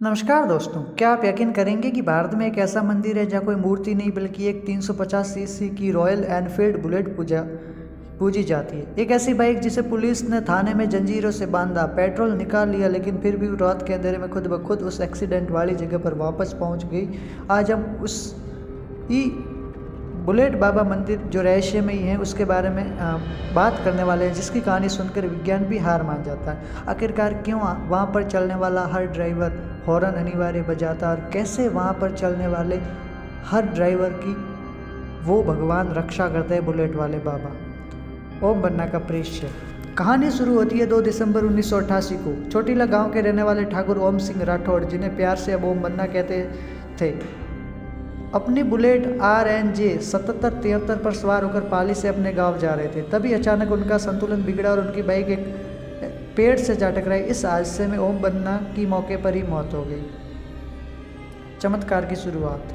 नमस्कार दोस्तों, क्या आप यकीन करेंगे कि भारत में एक ऐसा मंदिर है जहाँ कोई मूर्ति नहीं बल्कि एक 350 सीसी की रॉयल एनफील्ड बुलेट पूजी जाती है। एक ऐसी बाइक जिसे पुलिस ने थाने में जंजीरों से बांधा, पेट्रोल निकाल लिया, लेकिन फिर भी रात के अंधेरे में खुद ब खुद उस एक्सीडेंट वाली जगह पर वापस पहुंच गई। आज हम उस ही बुलेट बाबा मंदिर जो रहस्यमयी है उसके बारे में बात करने वाले हैं, जिसकी कहानी सुनकर विज्ञान भी हार मान जाता है। आखिरकार क्यों वहाँ पर चलने वाला हर ड्राइवर हॉर्न अनिवार्य बजाता है और कैसे वहाँ पर चलने वाले हर ड्राइवर की वो भगवान रक्षा करते हैं बुलेट वाले बाबा। ओम बन्ना का परिचय। कहानी शुरू होती है 2 दिसंबर 1988 को चोटीला गांव के रहने वाले ठाकुर ओम सिंह राठौड़, जिन्हें प्यार से अब ओम बन्ना कहते थे, अपनी बुलेट RNJ 7773 पर सवार होकर पाली से अपने गांव जा रहे थे। तभी अचानक उनका संतुलन बिगड़ा और उनकी बाइक एक पेड़ से जा टकराई। इस हादसे में ओम बन्ना की मौके पर ही मौत हो गई। चमत्कार की शुरुआत।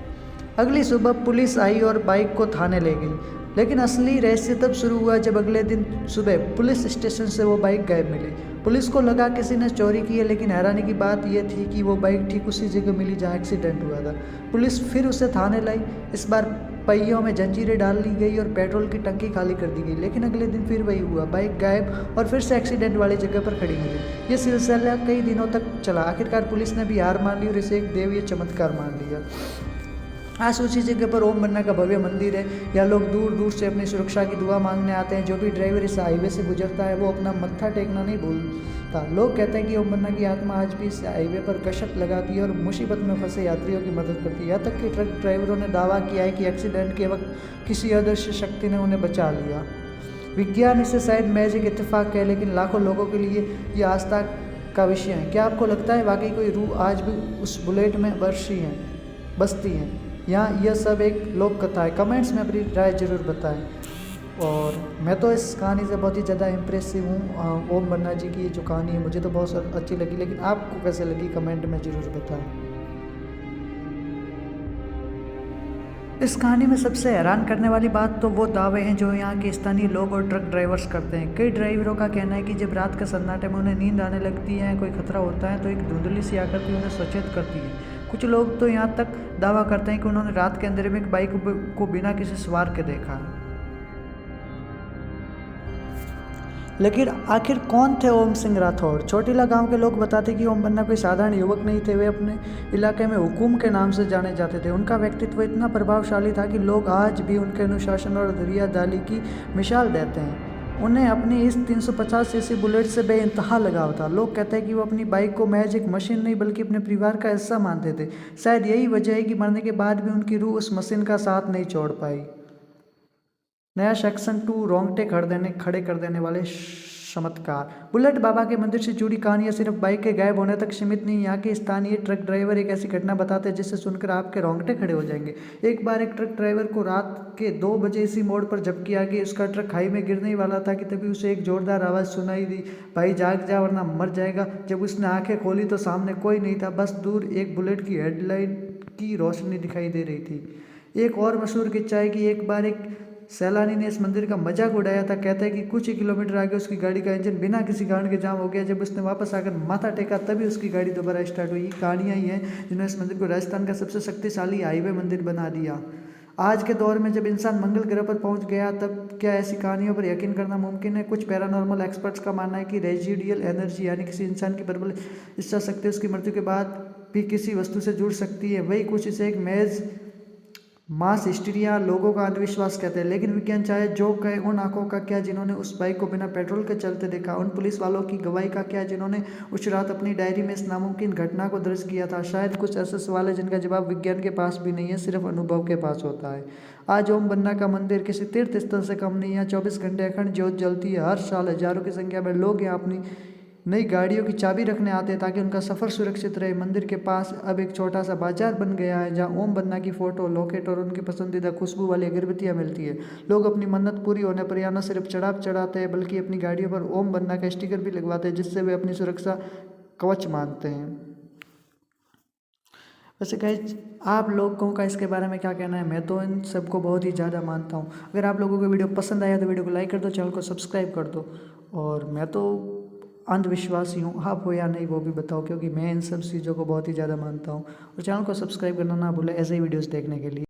अगली सुबह पुलिस आई और बाइक को थाने ले गई, लेकिन असली रहस्य तब शुरू हुआ जब अगले दिन सुबह पुलिस स्टेशन से वो बाइक गायब मिली। पुलिस को लगा किसी ने चोरी की है, लेकिन हैरानी की बात यह थी कि वो बाइक ठीक उसी जगह मिली जहां एक्सीडेंट हुआ था। पुलिस फिर उसे थाने लाई। इस बार पहियों में जंजीरें डाल ली गई और पेट्रोल की टंकी खाली कर दी गई, लेकिन अगले दिन फिर वही हुआ, बाइक गायब और फिर से एक्सीडेंट वाली जगह पर खड़ी मिली। ये सिलसिला कई दिनों तक चला। आखिरकार पुलिस ने भी हार मान ली और इसे एक देवीय चमत्कार मान लिया। आज उसी जगह पर ओम बन्ना का भव्य मंदिर है। यहाँ लोग दूर दूर से अपनी सुरक्षा की दुआ मांगने आते हैं। जो भी ड्राइवर इस हाईवे से गुजरता है वो अपना मत्था टेकना नहीं भूलता। लोग कहते हैं कि ओम बन्ना की आत्मा आज भी इस हाईवे पर गश्त लगाती है और मुसीबत में फंसे यात्रियों की मदद करती है। यहाँ तक कि ट्रक ड्राइवरों ने दावा किया है कि एक्सीडेंट के वक्त किसी अदृश्य शक्ति ने उन्हें बचा लिया। विज्ञान इसे शायद मैजिक इत्तेफाक कहे, लेकिन लाखों लोगों के लिए ये आस्था का विषय है। क्या आपको लगता है वाकई कोई रूह आज भी उस बुलेट में बसती है, या यह सब एक लोक कथा है? कमेंट्स में अपनी राय जरूर बताएं। और मैं तो इस कहानी से बहुत ही ज़्यादा इम्प्रेसिव हूँ। ओम बन्ना जी की जो कहानी है मुझे तो बहुत अच्छी लगी, लेकिन आपको कैसे लगी कमेंट में ज़रूर बताएं। इस कहानी में सबसे हैरान करने वाली बात तो वो दावे हैं जो यहाँ के स्थानीय लोग और ट्रक ड्राइवर्स करते हैं। कई ड्राइवरों का कहना है कि जब रात के सन्नाटे में उन्हें नींद आने लगती है, कोई खतरा होता है, तो एक धुंधली सी आकृति उन्हें सचेत करती है। कुछ लोग तो यहाँ तक दावा करते हैं कि उन्होंने रात के अंधेरे में एक बाइक को बिना किसी सवार के देखा। लेकिन आखिर कौन थे ओम सिंह राठौड़? चोटीला गांव के लोग बताते कि ओम बन्ना कोई साधारण युवक नहीं थे। वे अपने इलाके में हुकुम के नाम से जाने जाते थे। उनका व्यक्तित्व इतना प्रभावशाली था कि लोग आज भी उनके अनुशासन और दरियादिली की मिसाल देते हैं। उन्हें अपनी इस 350 सीसी बुलेट से बेइंतहा लगाव था। लोग कहते हैं कि वो अपनी बाइक को महज एक मशीन नहीं बल्कि अपने परिवार का हिस्सा मानते थे। शायद यही वजह है कि मरने के बाद भी उनकी रूह उस मशीन का साथ नहीं छोड़ पाई। नया सेक्शन 2, रोंगटे खड़े कर देने वाले चमत्कार। बुलेट बाबा के मंदिर से जुड़ी कहानियां सिर्फ बाइक के गायब होने तक सीमित नहीं। यहाँ के स्थानीय ट्रक ड्राइवर एक ऐसी घटना बताते हैं जिससे सुनकर आपके रोंगटे खड़े हो जाएंगे। एक बार एक ट्रक ड्राइवर को रात के 2 बजे इसी मोड़ पर झपकी आ गई। उसका ट्रक खाई में गिरने ही वाला था कि तभी उसे एक जोरदार आवाज़ सुनाई दी, भाई जाग जा वरना मर जाएगा। जब उसने आंखें खोली तो सामने कोई नहीं था, बस दूर एक बुलेट की हेडलाइट की रोशनी दिखाई दे रही थी। एक और मशहूर किस्सा है कि एक बार एक सैलानी ने इस मंदिर का मजाक उड़ाया था। कहता है कि कुछ ही किलोमीटर आगे उसकी गाड़ी का इंजन बिना किसी कारण के जाम हो गया। जब उसने वापस आकर माथा टेका तभी उसकी गाड़ी दोबारा स्टार्ट हुई। कहानियाँ ही हैं जिन्होंने इस मंदिर को राजस्थान का सबसे शक्तिशाली हाईवे मंदिर बना दिया। आज के दौर में जब इंसान मंगल ग्रह पर पहुंच गया, तब क्या ऐसी कहानियों पर यकीन करना मुमकिन है? कुछ पैरानॉर्मल एक्सपर्ट्स का मानना है कि रेजिडियल एनर्जी यानी किसी इंसान की प्रबल इच्छा शक्ति उसकी मृत्यु के बाद भी किसी वस्तु से जुड़ सकती है। वही कुछ इसे एक मेज मास हिस्टीरिया लोगों का अंधविश्वास कहते हैं। लेकिन विज्ञान चाहे जो कहे, उन आंखों का क्या जिन्होंने उस बाइक को बिना पेट्रोल के चलते देखा? उन पुलिस वालों की गवाही का क्या जिन्होंने उस रात अपनी डायरी में इस नामुमकिन घटना को दर्ज किया था? शायद कुछ ऐसे सवाल है जिनका जवाब विज्ञान के पास भी नहीं है, सिर्फ अनुभव के पास होता है। आज ओम बन्ना का मंदिर किसी तीर्थ स्थल से कम नहीं है। 24 घंटे अखंड ज्योत जलती है। हर साल हजारों की संख्या में लोग यहाँ अपनी नई गाड़ियों की चाबी रखने आते हैं ताकि उनका सफ़र सुरक्षित रहे। मंदिर के पास अब एक छोटा सा बाजार बन गया है जहां ओम बन्ना की फ़ोटो, लॉकेट और उनकी पसंदीदा खुशबू वाली अगरबत्तियां मिलती है। लोग अपनी मन्नत पूरी होने पर यहाँ न सिर्फ चढ़ाते हैं बल्कि अपनी गाड़ियों पर ओम बन्ना का स्टिकर भी लगवाते हैं, जिससे वे अपनी सुरक्षा कवच मानते हैं। वैसे गाइस, आप लोगों का इसके बारे में क्या कहना है? मैं तो इन सबको बहुत ही ज़्यादा मानता हूँ। अगर आप लोगों को वीडियो पसंद आया तो वीडियो को लाइक कर दो, चैनल को सब्सक्राइब कर दो। और मैं तो अंधविश्वासी हूँ, आप हो या नहीं वो भी बताओ, क्योंकि मैं इन सब चीज़ों को बहुत ही ज़्यादा मानता हूँ। और चैनल को सब्सक्राइब करना ना भूलें ऐसे ही वीडियोस देखने के लिए।